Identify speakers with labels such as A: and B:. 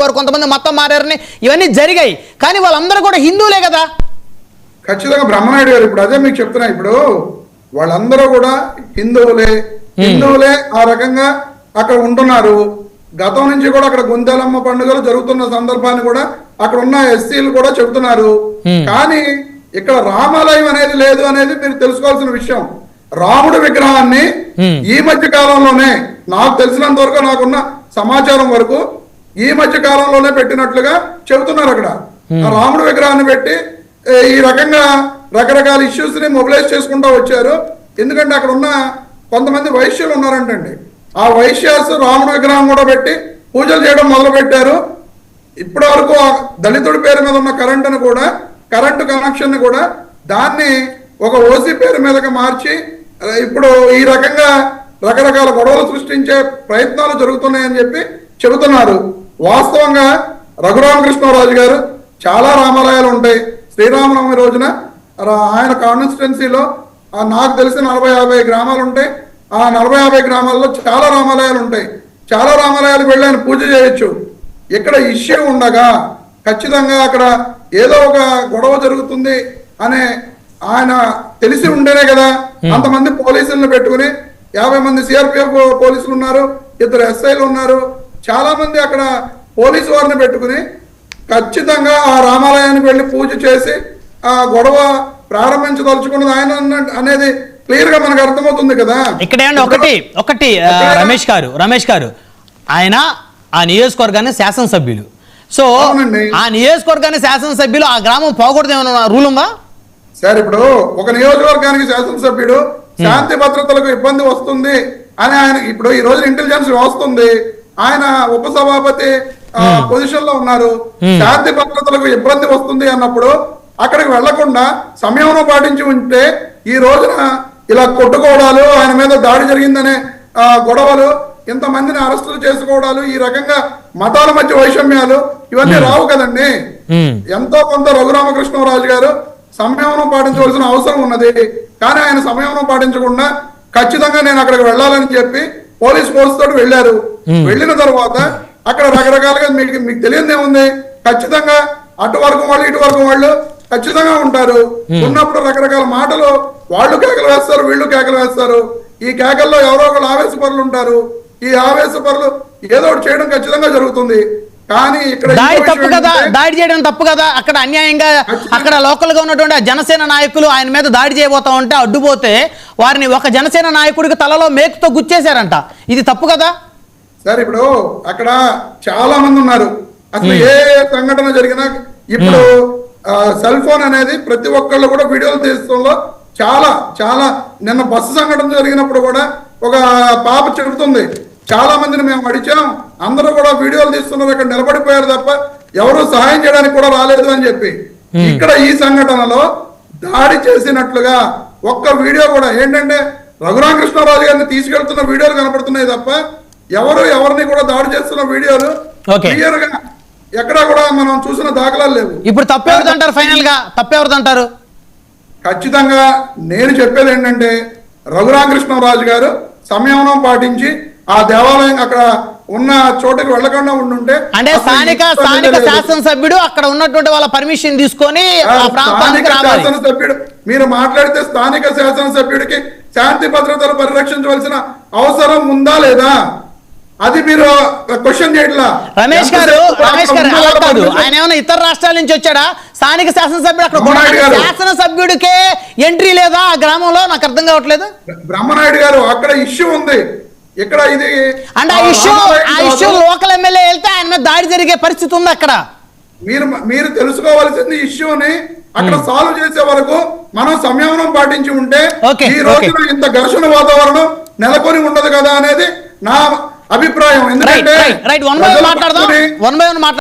A: వారు కొంతమంది మతం మారారని ఇవన్నీ జరిగాయి. కానీ వాళ్ళందరూ కూడా హిందువులే కదా.
B: ఖచ్చితంగా బ్రహ్మనాయుడు గారు ఇప్పుడు అదే మీకు చెప్తున్నా. ఇప్పుడు వాళ్ళందరూ కూడా హిందువులే ఆ రకంగా అక్కడ ఉంటున్నారు. గతం నుంచి కూడా అక్కడ గుంతెలమ్మ పండుగలు జరుగుతున్న సందర్భాన్ని కూడా అక్కడ ఉన్న ఎస్సీలు కూడా చెబుతున్నారు. కానీ ఇక్కడ రామాలయం అనేది లేదు అనేది మీరు తెలుసుకోవాల్సిన విషయం. రాముడి విగ్రహాన్ని ఈ మధ్య కాలంలోనే, నాకు తెలిసినంత వరకు, నాకున్న సమాచారం వరకు ఈ మధ్య కాలంలోనే పెట్టినట్లుగా చెబుతున్నారు. అక్కడ రాముడి విగ్రహాన్ని పెట్టి ఈ రకంగా రకరకాల ఇష్యూస్ ని మొబిలైజ్ చేసుకుంటూ వచ్చారు. ఎందుకంటే అక్కడ ఉన్న కొంతమంది వైశ్యులు ఉన్నారంటండి. ఆ వైశ్యాస్ రాముడి విగ్రహం కూడా పెట్టి పూజలు చేయడం మొదలు పెట్టారు. ఇప్పటి వరకు దళితుడి పేరు మీద ఉన్న కరెంటు కనెక్షన్ కూడా దాన్ని ఒక ఓసీ పేరు మీదకి మార్చి ఇప్పుడు ఈ రకంగా రకరకాల గొడవలు సృష్టించే ప్రయత్నాలు జరుగుతున్నాయని చెప్పి చెబుతున్నారు. వాస్తవంగా రఘురామకృష్ణరాజు గారు చాలా రామాలయాలు ఉంటాయి. శ్రీరామనవమి రోజున ఆయన కాన్స్టిట్యున్సీలో నాకు తెలిసి 40-50 గ్రామాలు ఉంటాయి. ఆ 40-50 గ్రామాల్లో చాలా రామాలయాలు ఉంటాయి. చాలా రామాలయాలకు వెళ్ళి ఆయన పూజ చేయొచ్చు. ఇక్కడ ఇష్యూ ఉండగా ఖచ్చితంగా అక్కడ ఏదో ఒక గొడవ జరుగుతుంది అనే ఆయన తెలిసి ఉండేనే కదా అంతమంది పోలీసులను పెట్టుకుని 50 మంది సిఆర్పిఎఫ్ పోలీసులు ఉన్నారు, 2 ఎస్ఐలు ఉన్నారు, చాలా మంది అక్కడ పోలీసు వారిని పెట్టుకుని ఖచ్చితంగా ఆ రామాలయానికి వెళ్ళి పూజ చేసి ఆ గొడవ ప్రారంభించదలుచుకున్నది ఆయన అనేది క్లియర్ గా మనకు అర్థమవుతుంది కదా.
A: ఇక్కడ ఒకటి రమేష్ గారు ఆయన ఆ నియోజకవర్గాన్ని శాసనసభ్యులు. సో ఆ నియోజకవర్గాన్ని శాసనసభ్యులు ఆ గ్రామం పోకూడదు ఏమైనా రూల్ ఉందా
B: సార్? ఇప్పుడు ఒక నియోజకవర్గానికి శాసనసభ్యుడు శాంతి భద్రతలకు ఇబ్బంది వస్తుంది అని ఆయన ఇప్పుడు ఈ రోజు ఇంటెలిజెన్స్ వస్తుంది, ఆయన ఉపసభాపతి పొజిషన్ లో ఉన్నారు, శాంతి భద్రతలకు ఇబ్బంది వస్తుంది అన్నప్పుడు అక్కడికి వెళ్లకుండా సంయమనం పాటించి ఉంటే ఈ రోజున ఇలా కొట్టుకోవడాలు, ఆయన మీద దాడి జరిగిందనే గొడవలు, ఇంతమందిని అరెస్టులు చేసుకోవడాలు, ఈ రకంగా మతాల మధ్య వైషమ్యాలు ఇవన్నీ రావు కదండి. ఎంతో కొంత రఘురామకృష్ణరాజు గారు సంయమనం పాటించవలసిన అవసరం ఉన్నది. కానీ ఆయన సంయమనం పాటించకుండా ఖచ్చితంగా నేను అక్కడికి వెళ్ళాలని చెప్పి పోలీస్ ఫోర్స్ తోటి వెళ్ళారు. వెళ్ళిన తర్వాత అక్కడ రకరకాలుగా మీకు తెలియదు ఏముంది, ఖచ్చితంగా అటు వర్గం వాళ్ళు ఇటు వర్గం వాళ్ళు ఖచ్చితంగా ఉంటారు. ఉన్నప్పుడు రకరకాల మాటలు వాళ్ళు కేకలు వేస్తారు, వీళ్ళు కేకలు వేస్తారు. ఈ కేకల్లో ఎవరో ఒకరు ఆవేశపరులు ఉంటారు. ఈ ఆవేశపరులు ఏదో ఒకటి చేయడం ఖచ్చితంగా జరుగుతుంది. కానీ ఇక్కడ
A: దాడి చేయడం తప్పు కదా. అక్కడ అన్యాయంగా అక్కడ లోకల్ గా ఉన్నటువంటి జనసేన నాయకులు ఆయన మీద దాడి చేయబోతా ఉంటే అడ్డుపోతే వారిని ఒక జనసేన నాయకుడికి తలలో మేకుతో గుచ్చేశారంట. ఇది తప్పు కదా
B: సార్? ఇప్పుడు అక్కడ చాలా మంది ఉన్నారు. అసలు ఏ సంఘటన జరిగినా ఇప్పుడు సెల్ ఫోన్ అనేది ప్రతి ఒక్కళ్ళు కూడా వీడియోలు తీసుకోవడంలో చాలా నిన్న బస్సు సంఘటన జరిగినప్పుడు కూడా ఒక పాప చెబుతుంది, చాలా మందిని మేము అడిచాం, అందరూ కూడా వీడియోలు తీస్తున్నారు, ఇక్కడ నిలబడిపోయారు తప్ప ఎవరు సహాయం చేయడానికి కూడా రాలేదు అని చెప్పి. ఇక్కడ ఈ సంఘటనలో దాడి చేసినట్లుగా ఒక్క వీడియో కూడా ఏంటంటే రఘురామకృష్ణరాజు గారిని తీసుకెళ్తున్న వీడియోలు కనపడుతున్నాయి తప్ప ఎవరిని కూడా దాడి చేస్తున్న వీడియోలు క్లియర్ గా ఎక్కడా కూడా మనం చూసిన దాఖలాలు లేవు.
A: ఇప్పుడు తప్పెవరిదంటారు? ఫైనల్ గా తప్పెవరిదంటారు?
B: ఖచ్చితంగా నేను చెప్పేది ఏంటంటే రఘురామకృష్ణరాజు గారు సంయమనం పాటించి ఆ దేవాలయం అక్కడ ఉన్న చోటుకి వెళ్లకుండా ఉండుంటే,
A: అంటే స్థానిక శాసనసభ్యుడు అక్కడ ఉన్నటువంటి వాళ్ళ పర్మిషన్ తీసుకొని
B: శాసనసభ్యుడు మీరు మాట్లాడితే స్థానిక శాసనసభ్యుడికి శాంతి భద్రతలు పరిరక్షించవలసిన అవసరం ఉందా లేదా అది మీరు క్వశ్చన్ చేయట్లా.
A: రమేష్ గారు అలా కాదు, ఆయన ఏమైనా ఇతర రాష్ట్రాల నుంచి వచ్చాడా? స్థానిక శాసనసభ్యుడు అక్కడ శాసనసభ్యుడికే ఎంట్రీ లేదా ఆ గ్రామంలో? నాకు అర్థం కావట్లేదు.
B: బ్రహ్మనాయుడు గారు అక్కడ ఇష్యూ ఉంది, ఇక్కడ ఇది
A: అంటే ఆ ఇష్యూ లోకల్ ఎమ్మెల్యే వెళ్తే ఆయన మీద దాడి జరిగే పరిస్థితి ఉంది అక్కడ.
B: మీరు తెలుసుకోవాల్సింది ఇష్యూని అక్కడ సాల్వ్ చేసే వరకు మనం సంయమనం పాటించి ఉంటే ఈ రోజున ఇంత ఘర్షణ వాతావరణం నెలకొని ఉండదు కదా అనేది నా అభిప్రాయం. ఎందుకంటే